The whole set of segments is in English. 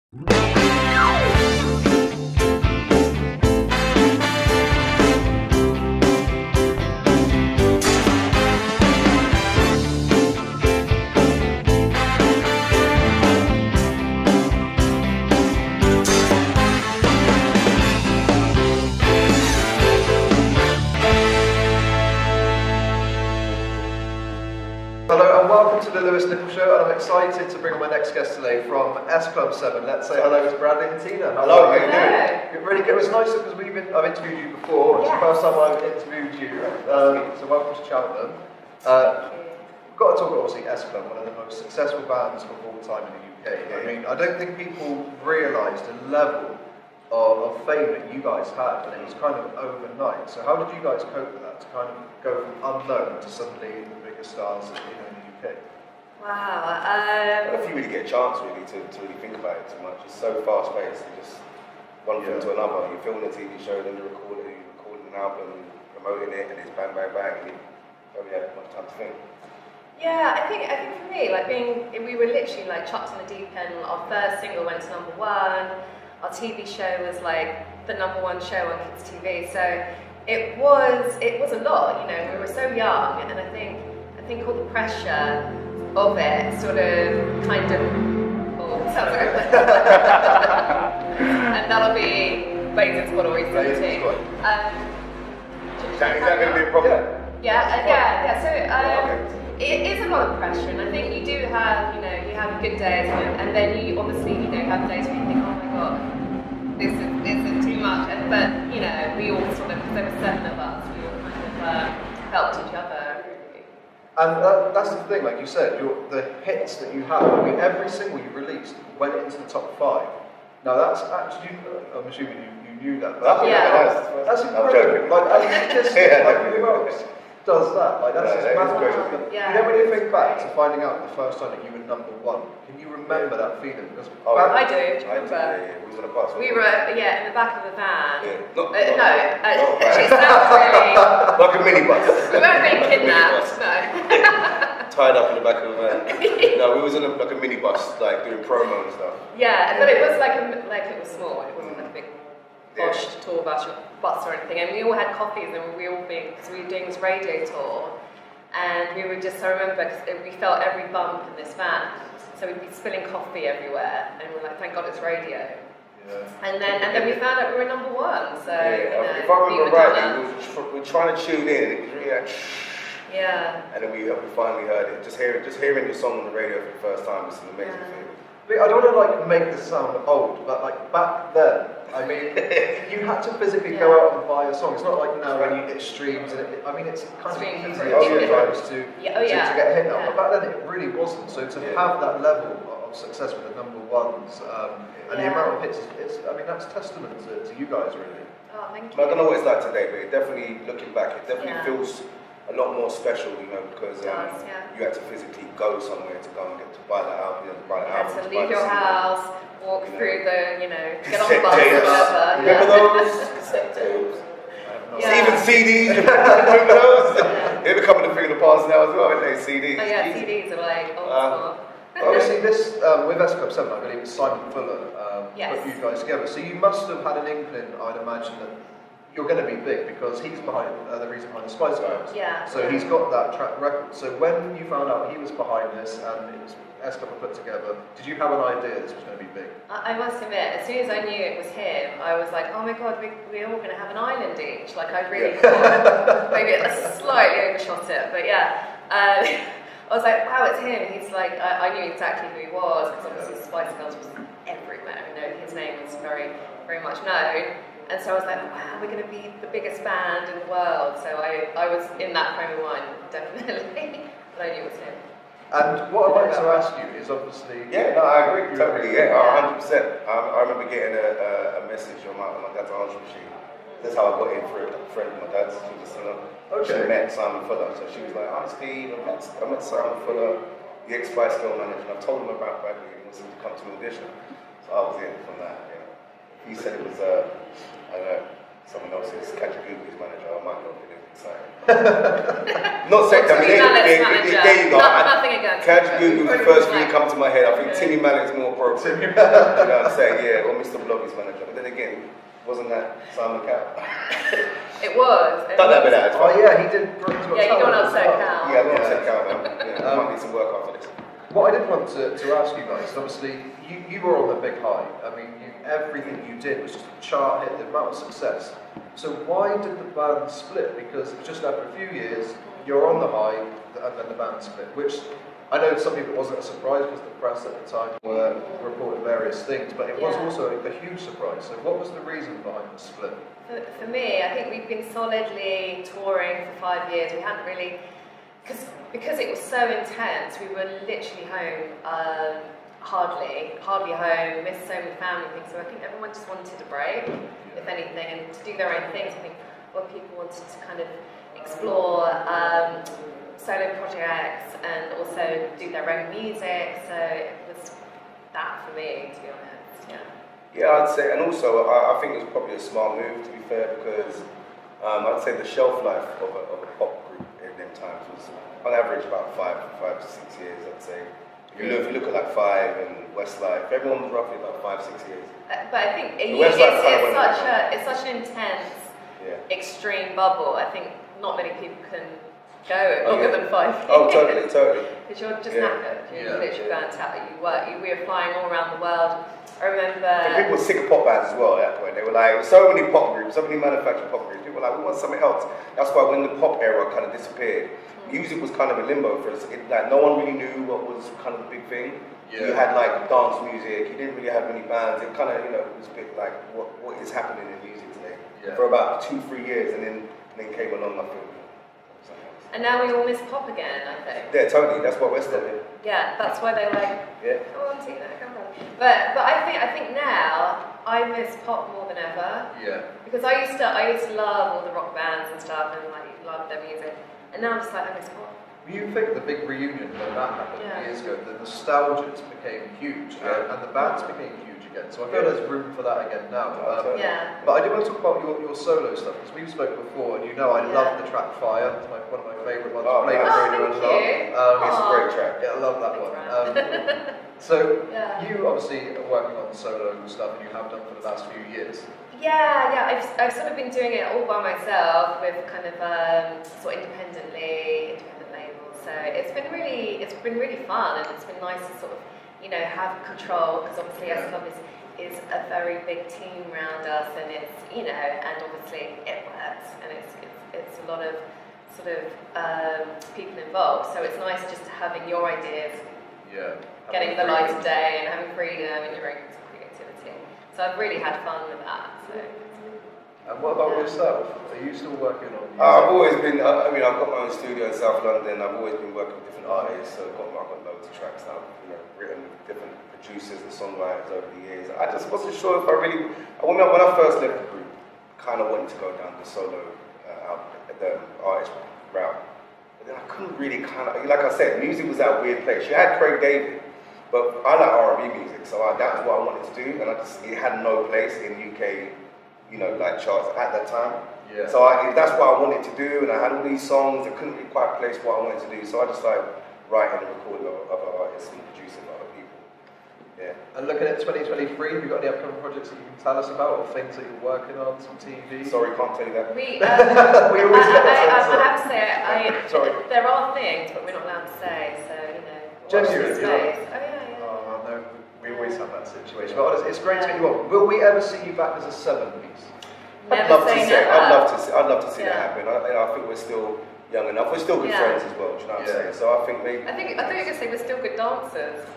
Hello and welcome to the Lewis Nicol Show, and I'm excited to bring on my next guest today from S Club 7. Let's say hello to Bradley and Tina. Hello, how are you doing? Really good. It was nice because I've interviewed you before. It's the first time I've interviewed you. So welcome to Cheltenham. We've got to talk obviously S Club, one of the most successful bands of all time in the UK. I mean, I don't think people realise the level of fame that you guys had, and it was kind of overnight. So how did you guys cope with that, to kind of go from unknown to suddenly the biggest stars in the UK? Wow. I don't think you really get a chance really to really think about it too much. It's so fast paced, and just one thing to another. You're filming a TV show, then you're recording an album, promoting it, and it's bang, bang, bang, and you don't really have much time to think. Yeah, I think for me, like we were literally like chucked in the deep end. Our first single went to #1. Our TV show was like the #1 show on kids TV. So it was a lot, you know. We were so young, and I think all the pressure of it sort of kind of sounds like and that'll be Basin's got always done too. Is that going to be a problem? Yeah. So it is a lot of pressure, and I think you do have, you know, you have good days, and then you obviously, you know, have days where you think, oh my god, this is too much. But you know, we all sort of, there were 7 of us, we all kind of helped each other. Really. And that's the thing, like you said, the hits that you have. I mean, every single you released went into the top 5. Now that's actually, I'm assuming you knew that. But that's incredible. Like, I mean, just like who else does that? Like that's just massive. Yeah. You know, when you think back to finding out the first time that you were #1, can you remember that feeling? Because I do. Do you remember? We was on a bus. We were in the back of the van. Yeah. It sounds really like a minibus. We weren't being kidnapped. No. Tied up in the back of a van. No, we was in like a minibus, like doing promo and stuff. Yeah, but it was like it was small. It wasn't like a big posh tour bus or anything. And we all had coffees, and we all because we were doing this radio tour, and we were just, I remember, because we felt every bump in this van, so we'd be spilling coffee everywhere, and we're like, thank God it's radio. Yeah. And then we found out we were #1. So you know, if I remember right, we were trying to tune in, and it was really like. Yeah. And then we finally heard it. Just hearing your song on the radio for the first time was an amazing feeling. I don't want to like make this sound old, but like back then, I mean, you had to physically go out and buy a song. It's not like now when you get streams, and I mean, it's kind of easy to get hit now. But back then, it really wasn't. So to have that level of success with the #1s and the amount of hits, I mean, that's testament to you guys, really. Oh, thank you. I don't know what it's like today, but it definitely, looking back, it definitely feels a lot more special, you know, because you had to physically go somewhere to go and get to buy that album, to leave your house, walk through the, you know, get on the bus or whatever. Remember those? Cassette tapes. Even CDs, remember those? They're becoming a thing of the past now as well, aren't they? CDs. Oh yeah, CDs are like old school. Obviously, this with S Club 7, I believe it's Simon Fuller put you guys together. So you must have had an inkling, I'd imagine, that you're going to be big, because he's behind the reason behind the Spice Girls. Yeah. So he's got that track record. So when you found out he was behind this and it was S Club put together, did you have an idea this was going to be big? I must admit, as soon as I knew it was him, I was like, oh my god, we're all going to have an island each. Like, I really thought. Maybe I slightly overshot it, but yeah. I was like, wow, it's him. He's like, I knew exactly who he was, because obviously Spice Girls was everywhere. You know, his name was very, very much known. And so I was like, wow, we're going to be the biggest band in the world. So I was in that frame of mind, definitely. But I knew it was him. And what I'd like to ask you is obviously... Yeah, no, I agree, totally, 100%. I remember getting a message on my dad's answering machine. That's how I got in for a friend of my dad's. She was a singer. She met Simon Fuller. So she was like, hi Steve, I met Simon Fuller, the ex-Spice Girl manager. And I told him about Bradley and he wanted to come to an audition. So I was in from that, yeah. He said it was, I don't know, someone else's Kajagoogoo's manager, I might not be excited. Not saying that, there you go. Nothing against Kajagoogoo was the first thing that come to my head. I think Timmy Mallet's more appropriate. You know what I'm saying? Yeah, or Mr. Bloggy's manager. But then again, wasn't that Simon Cowell? It was. Done that bit out. Oh yeah, he did. Yeah, you don't upset Cal. Yeah, I don't upset Cal now. Yeah, I might need some work after this. What I did want to ask you guys, obviously, you were on the big high. I mean, everything you did was just a chart hit, the amount of success. So why did the band split? Because just after a few years, you're on the high, and then the band split, which I know some people it wasn't a surprise because the press at the time were reporting various things, but it was also a huge surprise. So what was the reason behind the split? For me, I think we've been solidly touring for 5 years. We hadn't really, because it was so intense, we were literally home, hardly home, missed so many family things. So I think everyone just wanted a break, if anything, and to do their own things. I think a lot of people wanted to kind of explore solo projects and also do their own music. So it was that for me, to be honest. Yeah. Yeah, I'd say, and also I think it was probably a smart move, to be fair, because I'd say the shelf life of a pop group in them times was on average about 5 to 6 years, I'd say. If you look at like Five and Westlife, everyone was roughly about 5 to 6 years. But I think it's such an intense, extreme bubble. I think not many people can go longer than 5 years. Oh, totally. Because you're just knackered. You're literally burnt out. We were flying all around the world. I remember. And people were sick of pop bands as well at that point. They were like, so many pop groups, so many manufactured pop groups. People were like, we want something else. That's why when the pop era kind of disappeared, music was kind of in limbo for us. Like no one really knew what was kind of the big thing. You had like dance music. You didn't really have many bands. It kind of, it was a bit like what is happening in music today for about 2-3 years, and then came along. I feel. And now we all miss pop again, I think. Yeah, totally. That's what we're still in. Yeah, that's why they're like, come on, Tina, come on. But I think now I miss pop more than ever. Yeah. Because I used to love all the rock bands and stuff, and like love their music. And now I'm just like, I miss pop. You think the big reunion when that happened years ago, the nostalgia became huge, and the bands became huge again. So I feel there's room for that again now. But I do want to talk about your solo stuff, because we've spoken before, and I love the track Fire. It's one of my favourite ones. Thank you. It's a great track. Yeah, I love that one. So you obviously are working on solo stuff, and you have done for the last few years. Yeah. I've sort of been doing it all by myself with kind of sort of independent labels. So it's been really fun, and it's been nice to sort of have control, because obviously S Club is a very big team around us, and it's and obviously it works, and it's a lot of sort of people involved. So it's nice just having your ideas, getting the light of day, and having freedom and your own creativity. So I've really had fun with that. So. And what about yourself? Are you still working on music? I've always been, I've got my own studio in South London. I've always been working with different artists, so I've got loads of tracks now, written with different producers and songwriters over the years. I just wasn't sure if when I first left the group, kind of wanted to go down the solo the artist route. But then I couldn't really like I said, music was that weird place. You had Craig David, but I like R&B music, so that was what I wanted to do, and it had no place in UK, like charts at that time. Yeah. So that's what I wanted to do, and I had all these songs. I couldn't really quite place what I wanted to do, so I just started writing and recording other artists and producing other people. Yeah. And looking at 2023, have you got any upcoming projects that you can tell us about, or things that you're working on, some TV? Sorry, can't tell you that. We always get that. I have to say, sorry. There are things, but we're not allowed to say. So Genuinely. Oh no, we always have that situation. But honestly, it's great to meet you on. Will we ever see you back as a 7-piece? I'd love to see that happen. I think we're still young enough. We're still good friends as well. Do you know what I'm saying? So I think maybe. I thought you were going to say we're still good dancers.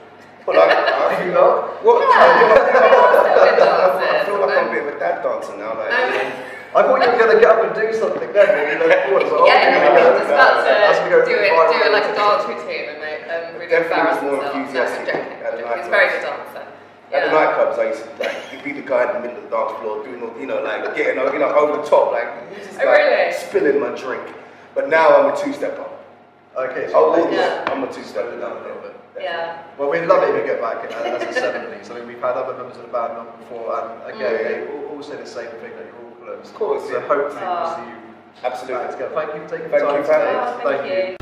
Well, I you not? What? I feel like I'm a bit of a dad dancer now. I thought you were going to get up and do something then. I was just about to do it like a dance routine and make really embarrass themselves. He's a very good dancer. At the nightclubs, I used to you'd be the guy in the middle of the dance floor doing all, getting over the top, spilling my drink. But now I'm a two-stepper. Okay, so I'm a two-stepper now a little bit. Yeah. Well, we'd love it if you get back as a 7-piece. I mean, we've had other members of the band on before, and again, they all say the same thing, that you're all problems. Of course, so hopefully we'll see you absolutely. back together. Thank you for taking the Thank time you for having today. us. Thank you.